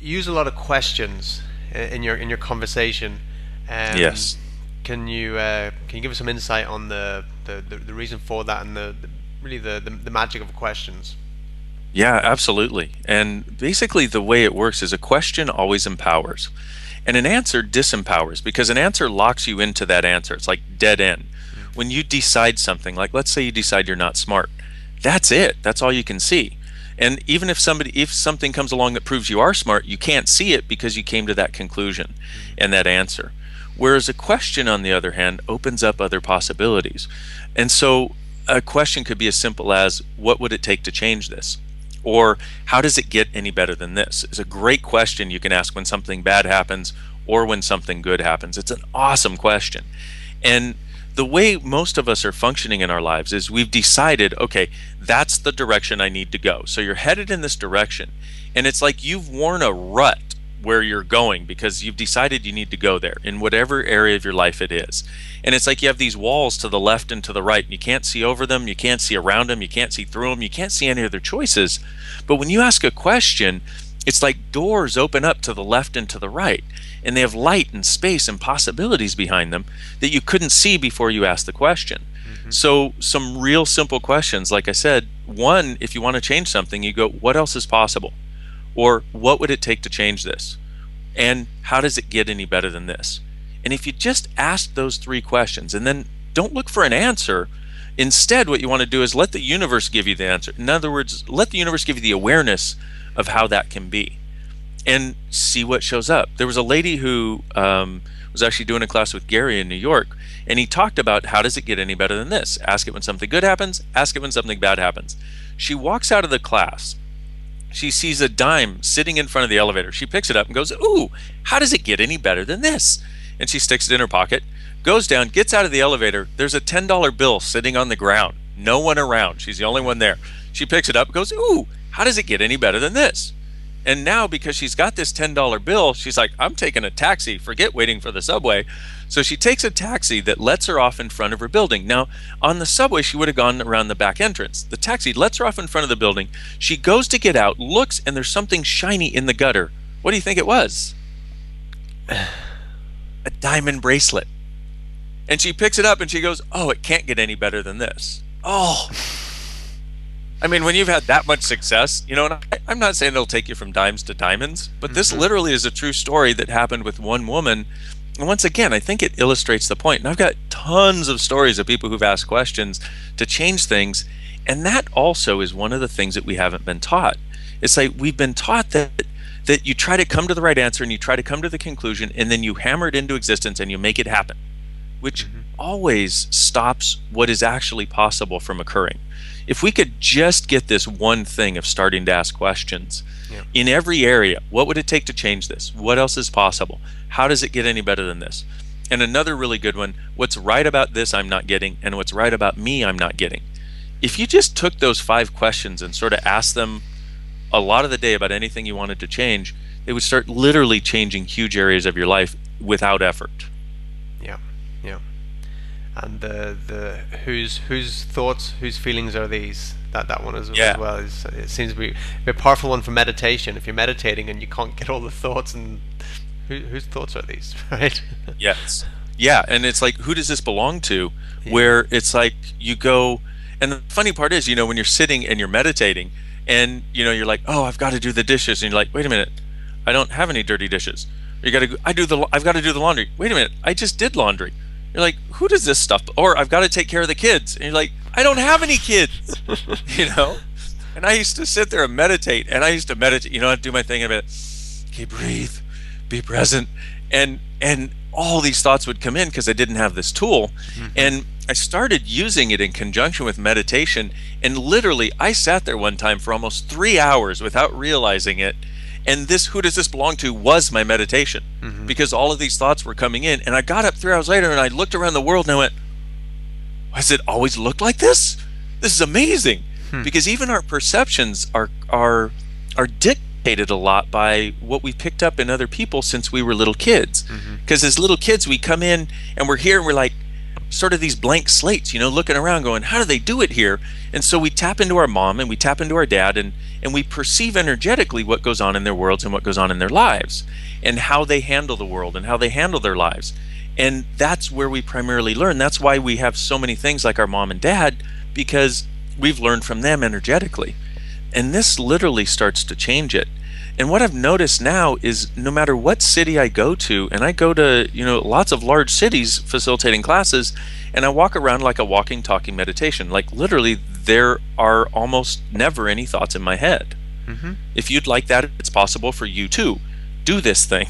use a lot of questions in your conversation. Um, Yes. can you give us some insight on the reason for that and really the magic of questions? Yeah, absolutely. And basically, the way it works is a question always empowers, and an answer disempowers because an answer locks you into that answer. It's like dead end. Mm. When you decide something, like let's say you decide you're not smart, that's it. That's all you can see. And even if something comes along that proves you are smart, you can't see it because you came to that conclusion Mm. and that answer. Whereas a question, on the other hand, opens up other possibilities. And so a question could be as simple as, what would it take to change this? Or how does it get any better than this? It's a great question you can ask when something bad happens or when something good happens. It's an awesome question. And the way most of us are functioning in our lives is we've decided, okay, that's the direction I need to go. So you're headed in this direction. And it's like you've worn a rut where you're going because you've decided you need to go there in whatever area of your life it is. And it's like you have these walls to the left and to the right, and you can't see over them, you can't see around them, you can't see through them, you can't see any other choices. But when you ask a question, it's like doors open up to the left and to the right, and they have light and space and possibilities behind them that you couldn't see before you asked the question. Hmm. So, some real simple questions, like I said, one, if you want to change something, you go, what else is possible? Or what would it take to change this? And how does it get any better than this? And if you just ask those three questions and then don't look for an answer, instead, what you want to do is let the universe give you the answer. In other words, let the universe give you the awareness of how that can be and see what shows up. There was a lady who was actually doing a class with Gary in New York, and he talked about how does it get any better than this? Ask it when something good happens, ask it when something bad happens. She walks out of the class. She sees a dime sitting in front of the elevator. She picks it up and goes, ooh, how does it get any better than this? And she sticks it in her pocket, goes down, gets out of the elevator. There's a $10 bill sitting on the ground. No one around. She's the only one there. She picks it up and goes, ooh, how does it get any better than this? And now, because she's got this $10 bill, she's like, I'm taking a taxi. Forget waiting for the subway. So she takes a taxi that lets her off in front of her building. Now, on the subway, she would have gone around the back entrance. The taxi lets her off in front of the building. She goes to get out, looks, and there's something shiny in the gutter. What do you think it was? A diamond bracelet. And she picks it up and she goes, oh, it can't get any better than this. Oh, I mean, when you've had that much success, and I'm not saying it'll take you from dimes to diamonds, but this Hmm. literally is a true story that happened with one woman. And once again, I think it illustrates the point. And I've got tons of stories of people who've asked questions to change things. And that also is one of the things that we haven't been taught. It's like we've been taught that you try to come to the right answer and you try to come to the conclusion and then you hammer it into existence and you make it happen, which Hmm. always stops what is actually possible from occurring. If we could just get this one thing of starting to ask questions Yeah. in every area, what would it take to change this? What else is possible? How does it get any better than this? And another really good one, what's right about this I'm not getting, and what's right about me I'm not getting. If you just took those 5 questions and sort of asked them a lot of the day about anything you wanted to change, they would start literally changing huge areas of your life without effort. Yeah. Yeah. And the whose thoughts, whose feelings are these? That one as Yeah. well is, it seems to be a powerful one for meditation. If you're meditating and you can't get all the thoughts, and whose thoughts are these, right? Yes. Yeah, and it's like, who does this belong to? Yeah. Where it's like you go, and the funny part is, when you're sitting and you're meditating, and you're like, oh, I've got to do the dishes, and you're like, wait a minute, I don't have any dirty dishes. Or you got to, I've got to do the laundry. Wait a minute, I just did laundry. You're like, who does this stuff? Or I've got to take care of the kids, and you're like, I don't have any kids, you know. And I used to sit there and meditate, and I used to meditate, I'd do my thing and I'd be, okay, breathe, be present, and all these thoughts would come in because I didn't have this tool. Hmm. And I started using it in conjunction with meditation, and literally I sat there one time for almost 3 hours without realizing it, and this who does this belong to was my meditation, Hmm. because all of these thoughts were coming in. And I got up 3 hours later and I looked around the world and I went, has it always looked like this? This is amazing. Hmm. Because even our perceptions are dictated a lot by what we picked up in other people since we were little kids. Hmm. Because as little kids, we come in and we're here and we're like sort of these blank slates, looking around going, how do they do it here? And so we tap into our mom and we tap into our dad, and we perceive energetically what goes on in their worlds and what goes on in their lives, and how they handle the world and how they handle their lives. And that's where we primarily learn. That's why we have so many things like our mom and dad, because we've learned from them energetically. And this literally starts to change it. And what I've noticed now is no matter what city I go to, and I go to, lots of large cities facilitating classes, and I walk around like a walking, talking meditation. Like literally, there are almost never any thoughts in my head. Mm-hmm. If you'd like that, it's possible for you too. Do this thing.